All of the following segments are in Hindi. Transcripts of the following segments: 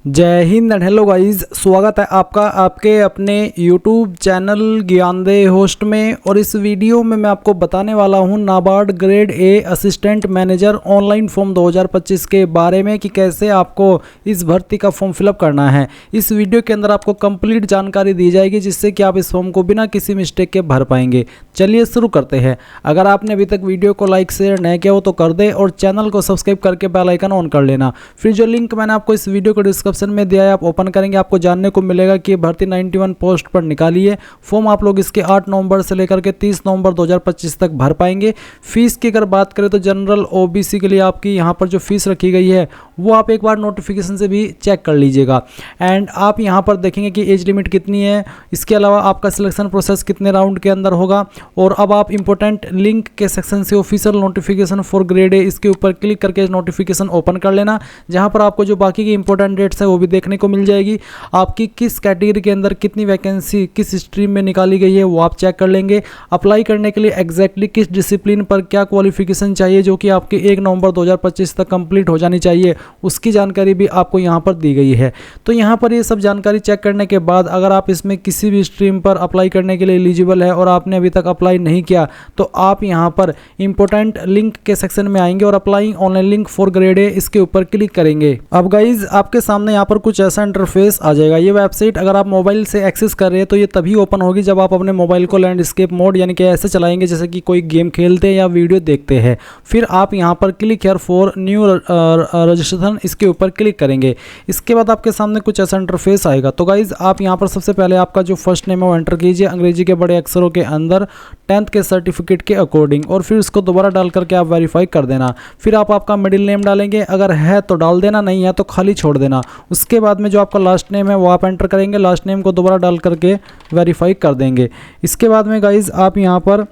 जय हिंद एंड हेलो गाइस, स्वागत है आपका आपके अपने YouTube चैनल ज्ञानदे होस्ट में। और इस वीडियो में मैं आपको बताने वाला हूं NABARD grade A assistant manager online form 2025 के बारे में कि कैसे आपको इस भर्ती का फॉर्म फिलअप करना है। इस वीडियो के अंदर आपको कंप्लीट जानकारी दी जाएगी जिससे कि आप इस फॉर्म को बिना किसी मिस्टेक के भर पाएंगे। चलिए शुरू करते हैं। अगर आपने अभी तक वीडियो को लाइक शेयर नहीं किया हो तो कर दे और चैनल को सब्सक्राइब करके बेल आइकन ऑन कर लेना। फिर जो लिंक मैंने आपको इस वीडियो को डिस्क्रिप्शन में दिया है आप ओपन करेंगे, आपको जानने को मिलेगा कि भर्ती 91 पोस्ट पर निकाली है। फॉर्म आप लोग इसके 8 नवंबर से लेकर के 30 नवंबर 2025 तक भर पाएंगे। फीस की अगर बात करें तो जनरल ओबीसी के लिए आपकी यहाँ पर जो फीस रखी गई है वो आप एक बार नोटिफिकेशन से भी चेक कर लीजिएगा। एंड आप यहाँ पर देखेंगे कि एज लिमिट कितनी है, इसके अलावा आपका सिलेक्शन प्रोसेस कितने राउंड के अंदर होगा। और अब आप इंपॉर्टेंट लिंक के सेक्शन से official notification for grade A इसके ऊपर क्लिक करके नोटिफिकेशन ओपन कर लेना, जहाँ पर आपको जो बाकी की इंपॉर्टेंट डेट्स है वो भी देखने को मिल जाएगी। आपकी किस कैटेगरी के अंदर कितनी वैकेंसी किस स्ट्रीम में निकाली गई है वो आप चेक कर लेंगे। अप्लाई करने के लिए एग्जैक्टली किस डिसिप्लिन पर क्या क्वालिफिकेशन चाहिए जो कि आपके 1 नवंबर 2025 तक कंप्लीट हो जानी चाहिए, उसकी जानकारी भी आपको यहाँ पर दी गई है। तो यहाँ पर ये सब जानकारी चेक करने के बाद अगर आप इसमें किसी भी स्ट्रीम पर अप्लाई करने के लिए एलिजिबल है और आपने अभी तक अप्लाई नहीं किया तो आप यहाँ पर इंपॉर्टेंट लिंक के सेक्शन में आएंगे और applying online link for grade A इसके ऊपर क्लिक करेंगे। अब गाइज आपके सामने यहाँ पर कुछ ऐसा इंटरफेस आ जाएगा। ये वेबसाइट अगर आप मोबाइल से एक्सेस कर रहे हैं तो ये तभी ओपन होगी जब आप अपने मोबाइल को लैंडस्केप मोड यानी कि ऐसे चलाएंगे जैसे कि कोई गेम खेलते हैं या वीडियो देखते हैं। फिर आप यहाँ पर click here for new registration इसके ऊपर क्लिक करेंगे। इसके बाद आपके सामने कुछ ऐसा इंटरफेस आएगा। तो गाइज आप यहाँ पर सबसे पहले आपका जो फर्स्ट नेम है वो एंटर कीजिए अंग्रेजी के बड़े अक्षरों के अंदर 10th के सर्टिफिकेट के अकॉर्डिंग, और फिर उसको दोबारा डाल करके आप वेरीफाई कर देना। फिर आप आपका मिडिल नेम डालेंगे, अगर है तो डाल देना, नहीं है तो खाली छोड़ देना। उसके बाद में जो आपका लास्ट नेम है वो आप एंटर करेंगे, लास्ट नेम को दोबारा डाल करके वेरीफाई कर देंगे। इसके बाद में गाइज आप यहाँ पर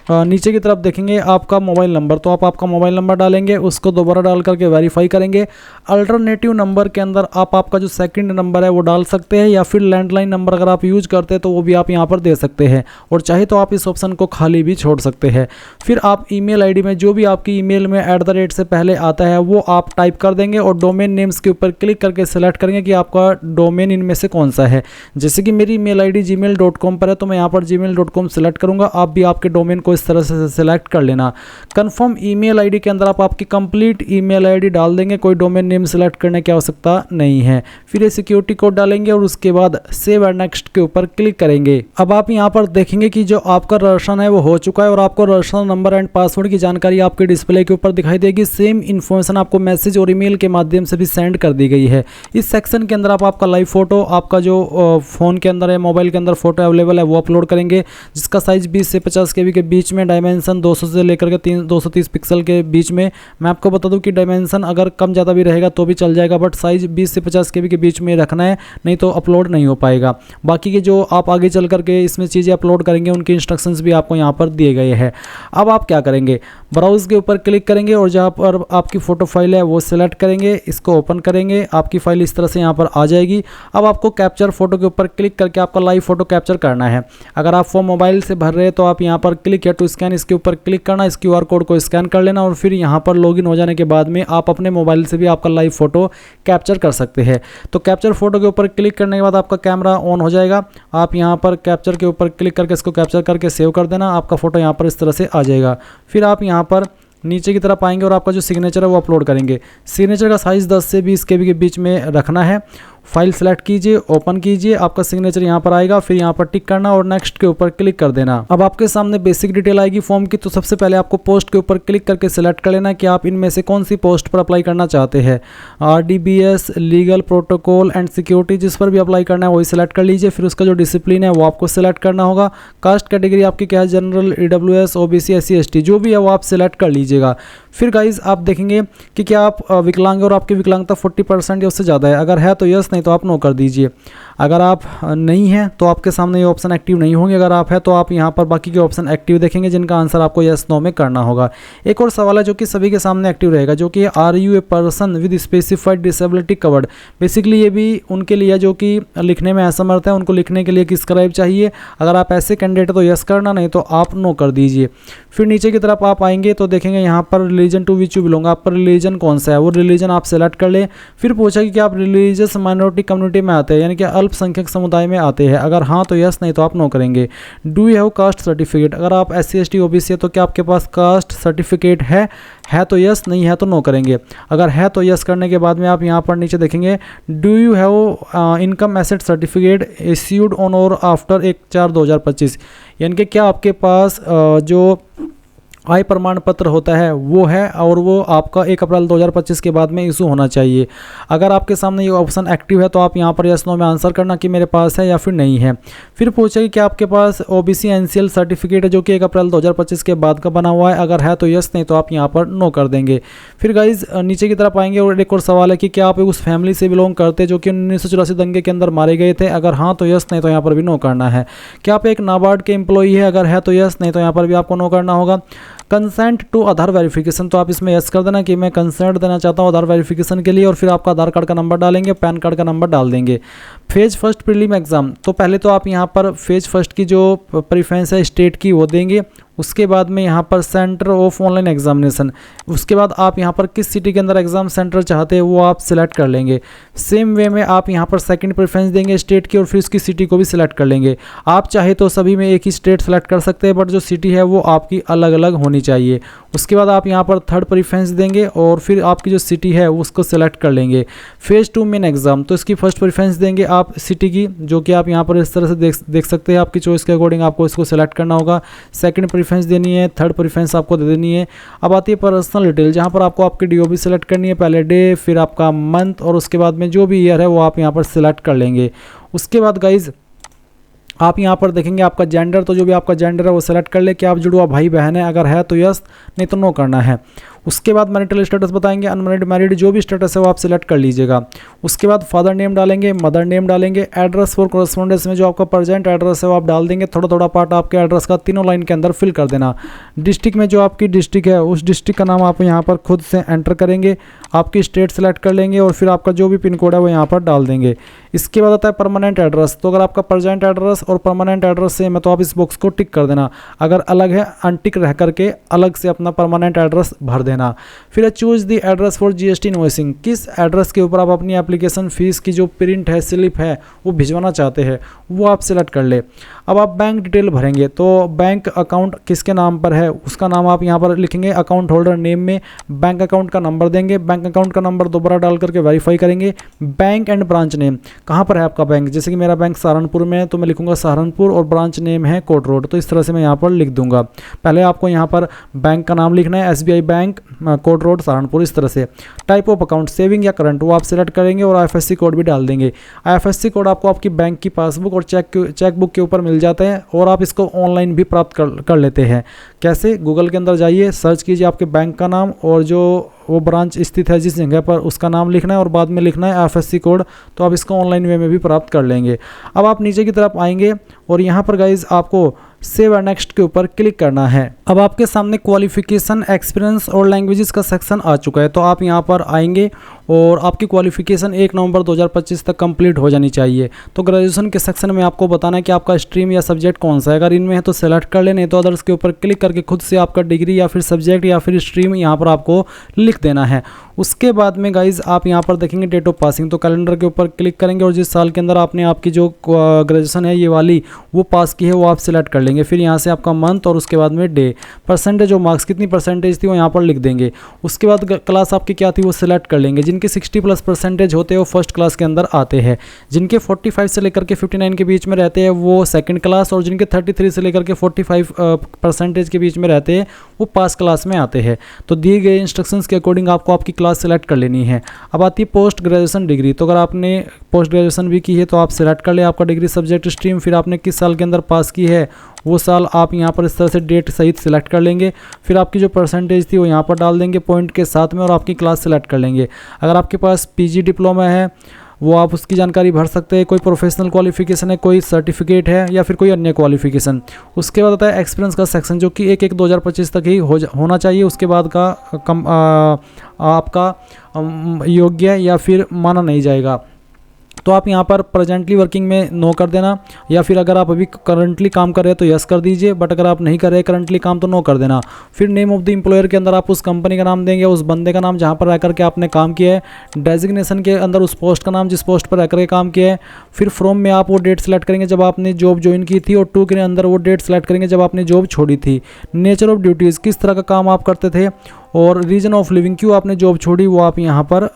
नीचे की तरफ देखेंगे आपका मोबाइल नंबर, तो आप आपका मोबाइल नंबर डालेंगे, उसको दोबारा डाल करके वेरीफाई करेंगे। अल्टरनेटिव नंबर के अंदर आप आपका जो सेकंड नंबर है वो डाल सकते हैं या फिर लैंडलाइन नंबर अगर आप यूज करते हैं तो वो भी आप यहाँ पर दे सकते हैं, और चाहे तो आप इस ऑप्शन को खाली भी छोड़ सकते हैं। फिर आप ईमेल आईडी में जो भी आपकी ईमेल में @ से पहले आता है वो आप टाइप कर देंगे और डोमेन नेम्स के ऊपर क्लिक करके सेलेक्ट करेंगे कि आपका डोमेन इनमें से कौन सा है। जैसे कि मेरी ईमेल आईडी gmail.com पर है तो मैं यहाँ पर gmail.com सेलेक्ट करूँगा। आप भी आपके डोमेन को इस तरह से सिलेक्ट कर लेना। कंफर्म ईमेल आईडी के अंदर आप आपकी कंप्लीट ईमेल आईडी डाल देंगे, कोई डोमेन नेम सेलेक्ट करने की आवश्यकता नहीं है। फिर ये सिक्योरिटी कोड डालेंगे और उसके बाद सेव एंड नेक्स्ट के ऊपर क्लिक करेंगे। अब आप यहाँ पर देखेंगे कि जो आपका रजिस्ट्रेशन है वो हो चुका है और आपको रजिस्ट्रेशन नंबर एंड पासवर्ड की जानकारी आपके डिस्प्ले के ऊपर दिखाई देगी। सेम इन्फॉर्मेशन आपको मैसेज और ईमेल के माध्यम से भी सेंड कर दी गई है। इस सेक्शन के अंदर आप आपका लाइव फोटो, आपका जो फोन के अंदर है मोबाइल के अंदर फोटो अवेलेबल है वो अपलोड करेंगे, जिसका साइज 20 से 50 KB के बीच में, डायमेंशन 200 से लेकर के 230 पिक्सल के बीच में। मैं आपको बता दूं कि डायमेंशन अगर कम ज़्यादा भी रहेगा तो भी चल जाएगा, बट साइज 20 से 50 KB के बीच में रखना है, नहीं तो अपलोड नहीं हो पाएगा। बाकी के जो आप आगे चल करके इसमें चीज़ें अपलोड करेंगे उनके इंस्ट्रक्शंस भी आपको यहाँ पर दिए गए हैं। अब आप क्या करेंगे, ब्राउज के ऊपर क्लिक करेंगे और जहाँ पर आपकी फ़ोटो फाइल है वो सिलेक्ट करेंगे, इसको ओपन करेंगे, आपकी फाइल इस तरह से यहाँ पर आ जाएगी। अब आपको कैप्चर फोटो के ऊपर क्लिक करके आपका लाइव फोटो कैप्चर करना है। अगर आप फॉर्म मोबाइल से भर रहे हैं तो आप यहाँ पर क्लिक या टू स्कैन इसके ऊपर क्लिक करना, इस QR कोड को स्कैन कर लेना और फिर यहाँ पर लॉगिन हो जाने के बाद में आप अपने मोबाइल से भी आपका लाइव फोटो कैप्चर कर सकते हैं। तो कैप्चर फोटो के ऊपर क्लिक करने के बाद आपका कैमरा ऑन हो जाएगा। आप यहाँ पर कैप्चर के ऊपर क्लिक करके इसको कैप्चर करके सेव कर देना, आपका फोटो यहाँ पर इस तरह से आ जाएगा। फिर आप यहाँ पर नीचे की तरफ आएंगे और आपका जो सिग्नेचर है वो अपलोड करेंगे। सिग्नेचर का साइज़ 10 से 20 KB के बीच में रखना है। फाइल सेलेक्ट कीजिए, ओपन कीजिए, आपका सिग्नेचर यहाँ पर आएगा, फिर यहाँ पर टिक करना और नेक्स्ट के ऊपर क्लिक कर देना। अब आपके सामने बेसिक डिटेल आएगी फॉर्म की। तो सबसे पहले आपको पोस्ट के ऊपर क्लिक करके सिलेक्ट कर लेना कि आप इनमें से कौन सी पोस्ट पर अप्लाई करना चाहते हैं। RDBS, legal, protocol and security, जिस पर भी अप्लाई करना है वही सिलेक्ट कर लीजिए। फिर उसका जो डिसिप्लिन है वो आपको सिलेक्ट करना होगा। कास्ट कैटेगरी आपकी क्या है, general, EWS, OBC, SC ST जो भी है वो आप सिलेक्ट कर लीजिएगा। फिर गाइज आप देखेंगे कि क्या आप विकलांग और आपकी विकलांगता 40% या उससे ज़्यादा है, अगर है तो यस, नहीं तो आप नो कर दीजिए। अगर आप नहीं है तो आपके सामने ये ऑप्शन एक्टिव नहीं होंगे, अगर आप है तो आप यहाँ पर बाकी के ऑप्शन एक्टिव देखेंगे जिनका आंसर आपको यस नो में करना होगा। एक और सवाल है जो कि सभी के सामने एक्टिव रहेगा, जो कि are you a person with specified disability covered. Basically ये भी उनके लिए जो कि लिखने में असमर्थ है, उनको लिखने के लिए स्क्राइब चाहिए। अगर आप ऐसे कैंडिडेट तो यस करना, नहीं तो आप नो कर दीजिए। फिर नीचे की तरफ आप आएंगे तो देखेंगे यहाँ पर religion to which you belong, आपका रिलीजन कौन सा है, वो रिलीजन आप सेलेक्ट कर लें। फिर पूछा कि आप रिलीजियस माइनॉरिटी कम्युनिटी में आते हैं, यानी कि अल्पसंख्यक समुदाय में आते हैं, अगर हाँ तो यस, नहीं तो आप नो करेंगे। Do you have caste certificate, अगर आप SC ST OBC है तो क्या आपके पास कास्ट सर्टिफिकेट है तो यस, नहीं है तो नो करेंगे। अगर है तो यस करने के बाद में आप यहाँ पर नीचे देखेंगे do you have income asset certificate issued on और आफ्टर 1/4/2025, यानी कि क्या आपके पास जो आय प्रमाण पत्र होता है वो है और वो आपका 1 अप्रैल 2025 के बाद में इशू होना चाहिए। अगर आपके सामने ये ऑप्शन एक्टिव है तो आप यहाँ पर यस नो में आंसर करना कि मेरे पास है या फिर नहीं है। फिर पूछे कि क्या आपके पास OBC NCL सर्टिफिकेट है जो कि 1 अप्रैल 2025 के बाद का बना हुआ है, अगर है तो यस, नहीं तो आप यहाँ पर नो कर देंगे। फिर गाइज नीचे की तरफ आएंगे और एक और सवाल है कि क्या आप उस फैमिली से बिलोंग करते जो कि 1984 दंगे के अंदर मारे गए थे, अगर हाँ तो यस, नहीं तो यहाँ पर भी नो करना है। क्या आप एक नाबार्ड के एम्प्लॉई है, अगर है तो यस, नहीं तो यहाँ पर भी आपको नो करना होगा। कंसेंट टू आधार वेरिफिकेशन, तो आप इसमें यस कर देना कि मैं कंसेंट देना चाहता हूँ आधार वेरिफिकेशन के लिए, और फिर आपका आधार कार्ड का नंबर डालेंगे, पैन कार्ड का नंबर डाल देंगे। फेज फर्स्ट प्रीलिम एग्जाम, तो पहले तो आप यहाँ पर फेज फर्स्ट की जो प्रेफरेंस है स्टेट की वो देंगे, उसके बाद में यहाँ पर सेंटर ऑफ ऑनलाइन एग्जामिनेशन, उसके बाद आप यहाँ पर किस सिटी के अंदर एग्जाम सेंटर चाहते हैं वो आप सिलेक्ट कर लेंगे। सेम वे में आप यहाँ पर सेकंड प्रेफरेंस देंगे स्टेट की और फिर उसकी सिटी को भी सिलेक्ट कर लेंगे। आप चाहे तो सभी में एक ही स्टेट सेलेक्ट कर सकते हैं, बट जो सिटी है वो आपकी अलग अलग होनी चाहिए। उसके बाद आप यहाँ पर थर्ड प्रेफरेंस देंगे और फिर आपकी जो सिटी है उसको सिलेक्ट कर लेंगे। फेज 2 मेन एग्जाम, तो इसकी फर्स्ट प्रेफरेंस देंगे आप सिटी की, जो कि आप यहाँ पर इस तरह से देख सकते हैं, आपकी चॉइस के अकॉर्डिंग आपको इसको सिलेक्ट करना होगा। सेकंड प्रेफरेंस देनी है, थर्ड प्रेफरेंस आपको दे देनी है। अब आती है पर्सनल डिटेल, जहाँ पर आपको आपकी DOB सेलेक्ट करनी है, पहले डे, फिर आपका मंथ और उसके बाद में जो भी ईयर है वो आप यहाँ पर सिलेक्ट कर लेंगे। उसके बाद गाइज आप यहाँ पर देखेंगे आपका जेंडर, तो जो भी आपका जेंडर है वो सेलेक्ट कर ले कि आप जुड़वा भाई बहन है, अगर है तो यस, नहीं तो नो करना है। उसके बाद मैरिटल स्टेटस बताएंगे, अनमैरिड मैरिड जो भी स्टेटस है वो आप सिलेक्ट कर लीजिएगा। उसके बाद फादर नेम डालेंगे, मदर नेम डालेंगे, एड्रेस फॉर कॉरेस्पॉन्डेंस में जो आपका प्रेजेंट एड्रेस है वो आप डाल देंगे। थोड़ा थोड़ा पार्ट आपके एड्रेस का तीनों लाइन के अंदर फिल कर देना। डिस्ट्रिक्ट में जो आपकी डिस्ट्रिक्ट है उस डिस्ट्रिक्ट का नाम आप यहाँ पर खुद से एंटर करेंगे, आपकी स्टेट सेलेक्ट कर लेंगे और फिर आपका जो भी पिन कोड है वो यहाँ पर डाल देंगे। इसके बाद आता है परमानेंट एड्रेस, तो अगर आपका प्रेजेंट एड्रेस और परमानेंट एड्रेस सेम है तो आप इस बॉक्स को टिक कर देना, अगर अलग है अनटिक रह करके अलग से अपना परमानेंट एड्रेस भर देना। फिर choose the address for GST invoicing, किस एड्रेस के ऊपर आप अपनी एप्लीकेशन फीस की जो प्रिंट है, स्लिप है वो भिजवाना चाहते हैं वो आप सिलेक्ट कर ले। अब आप बैंक डिटेल भरेंगे, तो बैंक अकाउंट किसके नाम पर है उसका नाम आप यहाँ पर लिखेंगे, अकाउंट होल्डर नेम में बैंक अकाउंट का नंबर देंगे, बैंक अकाउंट का नंबर दोबारा डाल करके वेरीफाई करेंगे। बैंक एंड ब्रांच नेम, कहाँ पर है आपका बैंक, जैसे कि मेरा बैंक सहारनपुर में है तो मैं लिखूंगा सहारनपुर और ब्रांच नेम है कोट रोड, तो इस तरह से मैं यहाँ पर लिख दूंगा। पहले आपको यहाँ पर बैंक का नाम लिखना है, SBI bank court road Saharanpur, इस तरह से। टाइप ऑफ अकाउंट सेविंग या करंट वो आप सिलेक्ट करेंगे और IFSC कोड भी डाल देंगे। IFSC कोड आपको आपकी बैंक की पासबुक और चेकबुक के ऊपर मिल जाता है और आप इसको ऑनलाइन भी प्राप्त कर लेते हैं। कैसे, गूगल के अंदर जाइए, सर्च कीजिए आपके बैंक का नाम और जो वो ब्रांच स्थित है जिस जगह पर उसका नाम लिखना है और बाद में लिखना है IFSC कोड, तो आप इसको ऑनलाइन वे में भी प्राप्त कर लेंगे। अब आप नीचे की तरफ आएंगे और यहाँ पर गाइज आपको सेव एंड नेक्स्ट के ऊपर क्लिक करना है। अब आपके सामने क्वालिफिकेशन, एक्सपीरियंस और लैंग्वेजेस का सेक्शन आ चुका है, तो आप यहाँ पर आएंगे और आपकी क्वालिफिकेशन 1 नवंबर 2025 तक कंप्लीट हो जानी चाहिए। तो ग्रेजुएशन के सेक्शन में आपको बताना है कि आपका स्ट्रीम या सब्जेक्ट कौन सा है, अगर इनमें है तो सेलेक्ट कर लें, नहीं तो अदर्स के ऊपर क्लिक करके खुद से आपका डिग्री या फिर सब्जेक्ट या फिर स्ट्रीम यहाँ पर आपको लिख देना है। उसके बाद में गाइज आप यहाँ पर देखेंगे डेट ऑफ पासिंग, तो कैलेंडर के ऊपर क्लिक करेंगे और जिस साल के अंदर आपने आपकी जो ग्रेजुएशन है ये वाली वो पास की है वो आप सिलेक्ट कर लेंगे। फिर यहाँ से आपका मंथ और उसके बाद में डे, परसेंटेज और मार्क्स कितनी परसेंटेज थी वो यहाँ पर लिख देंगे। उसके बाद क्लास आपकी क्या थी वो सिलेक्ट कर लेंगे। जिनके 60+ परसेंटेज होते हैं वो फर्स्ट क्लास के अंदर आते हैं, जिनके 45 से लेकर के 59 के बीच में रहते हैं वो सेकंड क्लास, और जिनके 33 से लेकर के 45 परसेंटेज के बीच में रहते हैं वो पास क्लास में आते हैं। तो दिए गए इंस्ट्रक्शंस के अकॉर्डिंग आपको आपकी क्लास सेलेक्ट कर लेनी है। अब आती है पोस्ट ग्रेजुएशन डिग्री, तो अगर आपने पोस्ट ग्रेजुएशन भी की है तो आप सिलेक्ट कर ले आपका डिग्री सब्जेक्ट स्ट्रीम, फिर आपने किस साल के अंदर पास की है वो साल आप यहाँ पर इस तरह से डेट सहित सिलेक्ट कर लेंगे। फिर आपकी जो परसेंटेज थी वो यहाँ पर डाल देंगे पॉइंट के साथ में और आपकी क्लास सेलेक्ट कर लेंगे। अगर आपके पास PG डिप्लोमा है वो आप उसकी जानकारी भर सकते हैं, कोई प्रोफेशनल क्वालिफिकेशन है, कोई सर्टिफिकेट है या फिर कोई अन्य क्वालिफिकेशन। उसके बाद आता है एक्सपीरियंस का सेक्शन, जो कि 1/1/2025 तक ही होना चाहिए, उसके बाद का आपका योग्य या फिर माना नहीं जाएगा। तो आप यहाँ पर प्रेजेंटली वर्किंग में नो कर देना, या फिर अगर आप अभी करंटली काम कर रहे हैं तो यस कर दीजिए, बट अगर आप नहीं कर रहे करंटली काम तो नो कर देना। फिर नेम ऑफ द एम्प्लॉयर के अंदर आप उस कंपनी का नाम देंगे, उस बंदे का नाम जहाँ पर रह करके आपने काम किया है। डेजिग्नेशन के अंदर उस पोस्ट का नाम जिस पोस्ट पर रह करके काम किया है। फिर फ्रॉम में आप वो डेट सेलेक्ट करेंगे जब आपने जॉब ज्वाइन की थी, और टू के अंदर वो डेट सेलेक्ट करेंगे जब आपने जॉब छोड़ी थी। नेचर ऑफ ड्यूटीज़, किस तरह का काम आप करते थे, और रीजन ऑफ लिविंग, क्यों आपने जॉब छोड़ी, वो आप यहाँ पर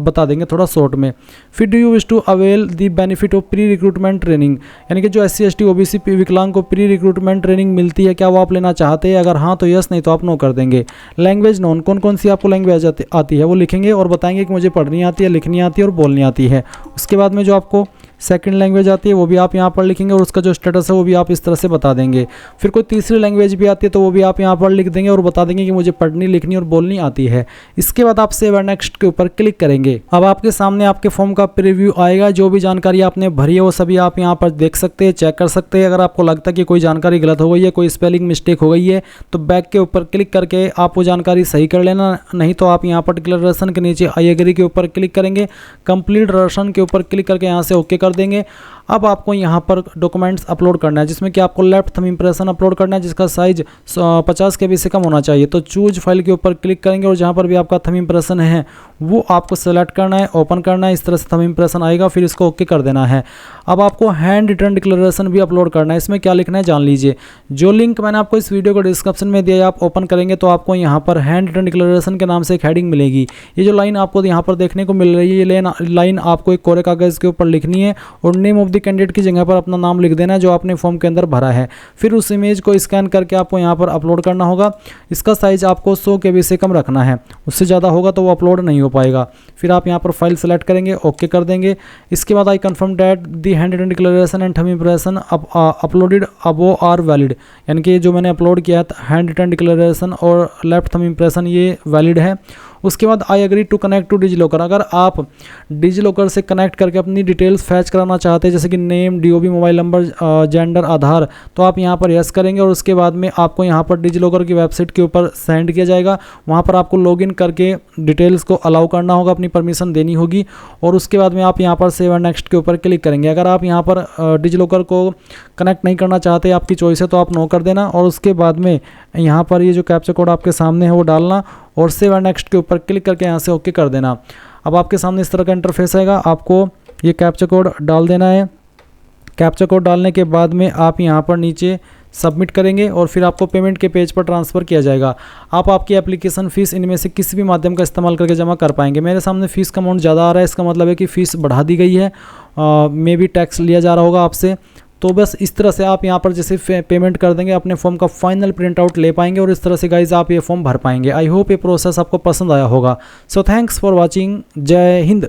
बता देंगे थोड़ा शॉर्ट में। फिर do you wish to avail the benefit of pre recruitment training, यानी कि जो SC ST OBC विकलांग को प्री रिक्रूटमेंट ट्रेनिंग मिलती है, क्या वो आप लेना चाहते हैं? अगर हाँ तो यस, नहीं तो आप नो कर देंगे। लैंग्वेज नोन, कौन कौन सी आपको लैंग्वेज आती है वो लिखेंगे और बताएंगे कि मुझे पढ़नी आती है, लिखनी आती है और बोलनी आती है। उसके बाद में जो आपको सेकंड लैंग्वेज आती है वो भी आप यहाँ पर लिखेंगे, और उसका जो स्टेटस है वो भी आप इस तरह से बता देंगे। फिर कोई तीसरी लैंग्वेज भी आती है तो वो भी आप यहाँ पर लिख देंगे और बता देंगे कि मुझे पढ़नी, लिखनी और बोलनी आती है। इसके बाद आप सेव एंड नेक्स्ट के ऊपर क्लिक करेंगे। अब आपके सामने आपके फॉर्म का प्रीव्यू आएगा। जो भी जानकारी आपने भरी है वो सभी आप यहाँ पर देख सकते हैं, चेक कर सकते हैं। अगर आपको लगता है कि कोई जानकारी गलत हो गई है, कोई स्पेलिंग मिस्टेक हो गई है, तो बैक के ऊपर क्लिक करके आप वो जानकारी सही कर लेना। नहीं तो आप यहाँ पर डिक्लेरेशन के नीचे आई एग्री के ऊपर क्लिक करेंगे, कंप्लीट डिक्लेरेशन के ऊपर क्लिक करके यहाँ से ओके कर देंगे। अब आपको यहाँ पर डॉक्यूमेंट्स अपलोड करना है, जिसमें कि आपको लेफ्ट थंब इंप्रेशन अपलोड करना है, जिसका साइज 50 KB से कम होना चाहिए। तो चूज फाइल के ऊपर क्लिक करेंगे, और जहाँ पर भी आपका थंब इंप्रेशन है वो आपको सेलेक्ट करना है, ओपन करना है। इस तरह से थंब इंप्रेशन आएगा, फिर इसको ओके कर देना है। अब आपको हैंड रिटन डिक्लेरेशन भी अपलोड करना है। इसमें क्या लिखना है जान लीजिए। जो लिंक मैंने आपको इस वीडियो को डिस्क्रिप्शन में दिया है, आप ओपन करेंगे तो आपको यहाँ पर हैंड रिटन डिक्लेरेशन के नाम से एक हेडिंग मिलेगी। ये जो लाइन आपको यहाँ पर देखने को मिल रही है, ये लाइन आपको एक कोरे कागज़ के ऊपर लिखनी है, और नेम ऑफ द कैंडिडेट की जगह पर अपना नाम लिख देना है जो आपने फॉर्म के अंदर भरा है। फिर उस इमेज को स्कैन करके आपको यहाँ पर अपलोड करना होगा। इसका साइज आपको 100 KB से कम रखना है, उससे ज़्यादा होगा तो वो अपलोड नहीं हो पाएगा। फिर आप यहाँ पर फाइल सेलेक्ट करेंगे, ओके कर देंगे। इसके बाद I confirm that the hand written declaration and thumb impression uploaded above are valid, यानी कि जो मैंने अपलोड किया है हैंड रिटन डिक्लेरेशन और लेफ्ट थंब इंप्रेशन ये वैलिड है। उसके बाद I agree to connect to DigiLocker. अगर आप डिजिलॉकर से कनेक्ट करके अपनी डिटेल्स फैच कराना चाहते हैं, जैसे कि name, DOB, mobile number, gender, Aadhaar, तो आप यहाँ पर यस करेंगे, और उसके बाद में आपको यहाँ पर डिजिलॉकर की वेबसाइट के ऊपर सेंड किया जाएगा। वहाँ पर आपको लॉगिन करके डिटेल्स को अलाउ करना होगा, अपनी परमिशन देनी होगी, और उसके बाद में आप यहाँ पर सेव एंड नेक्स्ट के ऊपर क्लिक करेंगे। अगर आप यहाँ पर डिजिलॉकर को कनेक्ट नहीं करना चाहते, आपकी चॉइस है, तो आप नो कर देना, और उसके बाद में यहाँ पर ये जो कैप्चा कोड आपके सामने है वो डालना, और सेव एंड नेक्स्ट के ऊपर क्लिक करके यहाँ से ओके कर देना। अब आपके सामने इस तरह का इंटरफेस आएगा, आपको ये कैप्चा कोड डाल देना है। कैप्चा कोड डालने के बाद में आप यहाँ पर नीचे सबमिट करेंगे, और फिर आपको पेमेंट के पेज पर ट्रांसफ़र किया जाएगा। आप आपकी एप्लीकेशन फ़ीस इनमें से किसी भी माध्यम का इस्तेमाल करके जमा कर पाएंगे। मेरे सामने फ़ीस का अमाउंट ज़्यादा आ रहा है, इसका मतलब है कि फ़ीस बढ़ा दी गई है, मे भी टैक्स लिया जा रहा होगा आपसे। तो बस इस तरह से आप यहाँ पर जैसे पेमेंट कर देंगे, अपने फॉर्म का फाइनल प्रिंट आउट ले पाएंगे, और इस तरह से गाइज आप ये फॉर्म भर पाएंगे। आई होप ये प्रोसेस आपको पसंद आया होगा। So thanks for watching. जय हिंद।